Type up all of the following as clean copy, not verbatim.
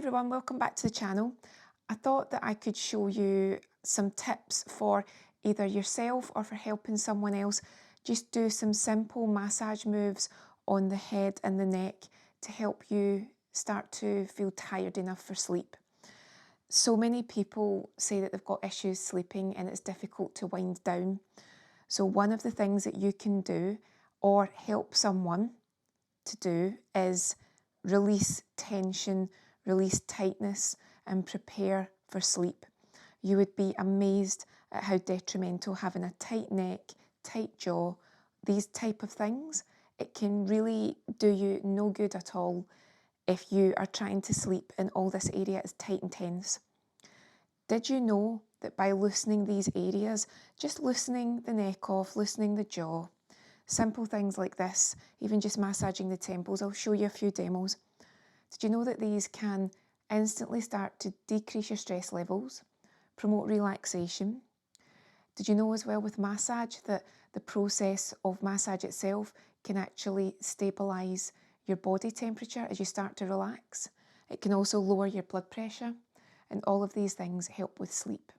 everyone, welcome back to the channel. I thought that I could show you some tips for either yourself or for helping someone else. Just do some simple massage moves on the head and the neck to help you start to feel tired enough for sleep. So many people say that they've got issues sleeping and it's difficult to wind down. So one of the things that you can do or help someone to do is release tension, release tightness and prepare for sleep. You would be amazed at how detrimental having a tight neck, tight jaw, these type of things, it can really do you no good at all if you are trying to sleep and all this area is tight and tense. Did you know that by loosening these areas, just loosening the neck off, loosening the jaw, simple things like this, even just massaging the temples, I'll show you a few demos. Did you know that these can instantly start to decrease your stress levels, promote relaxation? Did you know as well with massage that the process of massage itself can actually stabilise your body temperature as you start to relax? It can also lower your blood pressure, and all of these things help with sleep.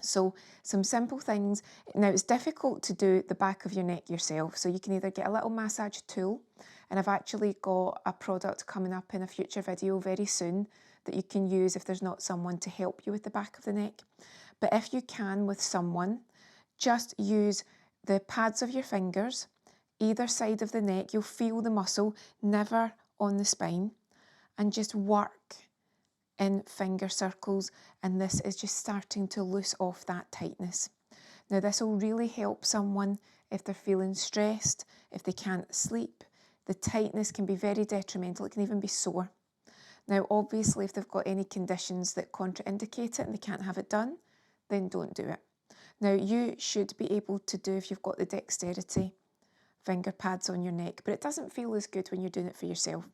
So some simple things. Now it's difficult to do the back of your neck yourself, so you can either get a little massage tool, and I've actually got a product coming up in a future video very soon that you can use if there's not someone to help you with the back of the neck. But if you can with someone, just use the pads of your fingers, either side of the neck, you'll feel the muscle, never on the spine, and just work in finger circles, and this is just starting to loose off that tightness. Now this will really help someone if they're feeling stressed, if they can't sleep. The tightness can be very detrimental, it can even be sore. Now obviously if they've got any conditions that contraindicate it and they can't have it done, then don't do it. Now you should be able to do, if you've got the dexterity, finger pads on your neck, but it doesn't feel as good when you're doing it for yourself.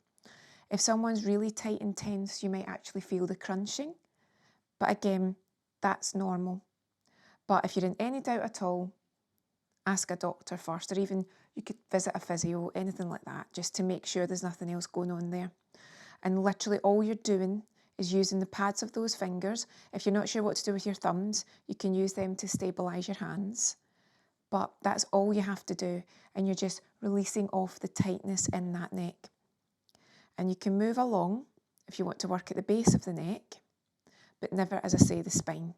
If someone's really tight and tense, you might actually feel the crunching. But again, that's normal. But if you're in any doubt at all, ask a doctor first, or even you could visit a physio, anything like that, just to make sure there's nothing else going on there. And literally all you're doing is using the pads of those fingers. If you're not sure what to do with your thumbs, you can use them to stabilise your hands. But that's all you have to do, and you're just releasing off the tightness in that neck. And you can move along if you want to work at the base of the neck, but never, as I say, the spine.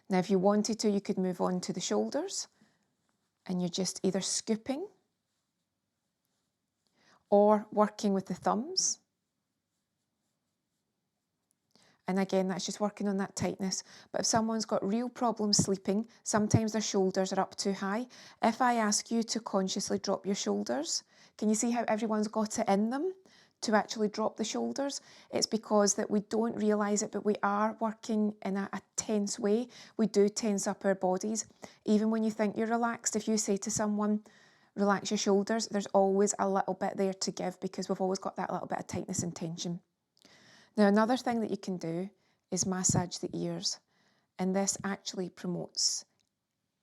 Now, if you wanted to, you could move on to the shoulders, and you're just either scooping or working with the thumbs. And again, that's just working on that tightness. But if someone's got real problems sleeping, sometimes their shoulders are up too high. If I ask you to consciously drop your shoulders, can you see how everyone's got it in them to actually drop the shoulders? It's because that we don't realise it, but we are working in a tense way. We do tense up our bodies. Even when you think you're relaxed, if you say to someone, relax your shoulders, there's always a little bit there to give because we've always got that little bit of tightness and tension. Now, another thing that you can do is massage the ears, and this actually promotes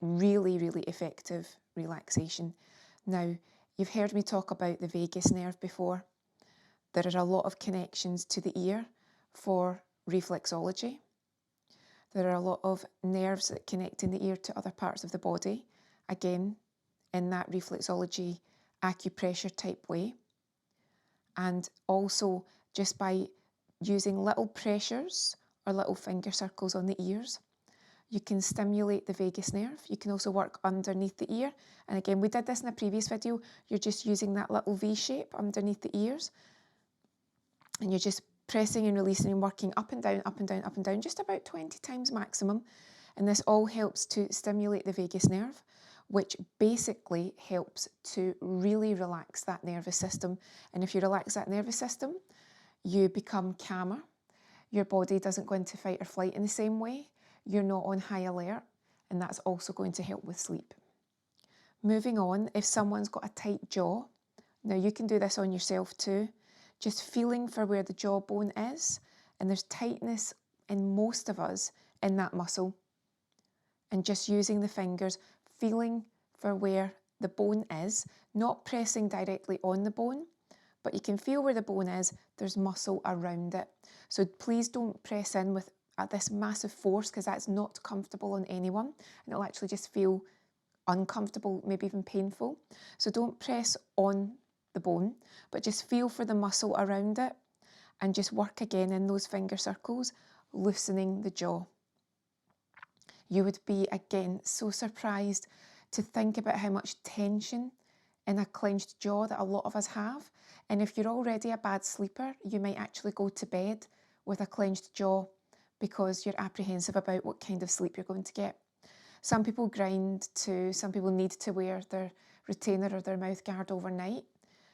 really, really effective relaxation. Now, you've heard me talk about the vagus nerve before. There are a lot of connections to the ear for reflexology. There are a lot of nerves that connect in the ear to other parts of the body, again, in that reflexology acupressure type way. And also just by using little pressures or little finger circles on the ears, you can stimulate the vagus nerve. You can also work underneath the ear. And again, we did this in a previous video. You're just using that little V shape underneath the ears. And you're just pressing and releasing and working up and down, up and down, up and down, just about 20 times maximum. And this all helps to stimulate the vagus nerve, which basically helps to really relax that nervous system. And if you relax that nervous system, you become calmer. Your body doesn't go into fight or flight in the same way. You're not on high alert, and that's also going to help with sleep. Moving on, if someone's got a tight jaw, now you can do this on yourself too, just feeling for where the jawbone is, and there's tightness in most of us in that muscle, and just using the fingers, feeling for where the bone is, not pressing directly on the bone, but you can feel where the bone is, there's muscle around it. So please don't press in with at this massive force, because that's not comfortable on anyone, and it'll actually just feel uncomfortable, maybe even painful. So don't press on the bone, but just feel for the muscle around it and just work again in those finger circles, loosening the jaw. You would be, again, so surprised to think about how much tension in a clenched jaw that a lot of us have. And if you're already a bad sleeper, you might actually go to bed with a clenched jaw because you're apprehensive about what kind of sleep you're going to get. Some people grind to, some people need to wear their retainer or their mouth guard overnight.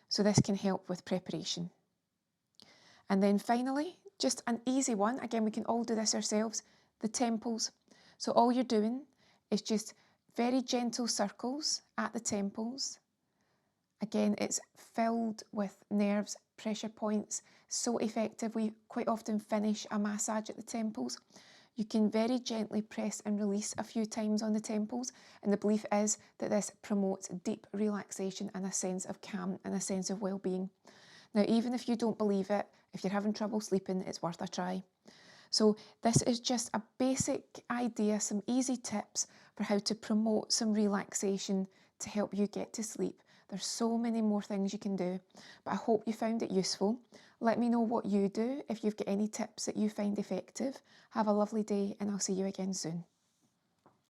So this can help with preparation. And then finally, just an easy one, again, we can all do this ourselves, the temples. So all you're doing is just very gentle circles at the temples. Again, it's filled with nerves, pressure points, so effective. We quite often finish a massage at the temples. You can very gently press and release a few times on the temples, and the belief is that this promotes deep relaxation and a sense of calm and a sense of well-being. Now, even if you don't believe it, if you're having trouble sleeping, it's worth a try. So this is just a basic idea, some easy tips for how to promote some relaxation to help you get to sleep. There's so many more things you can do, but I hope you found it useful. Let me know what you do if you've got any tips that you find effective. Have a lovely day, and I'll see you again soon.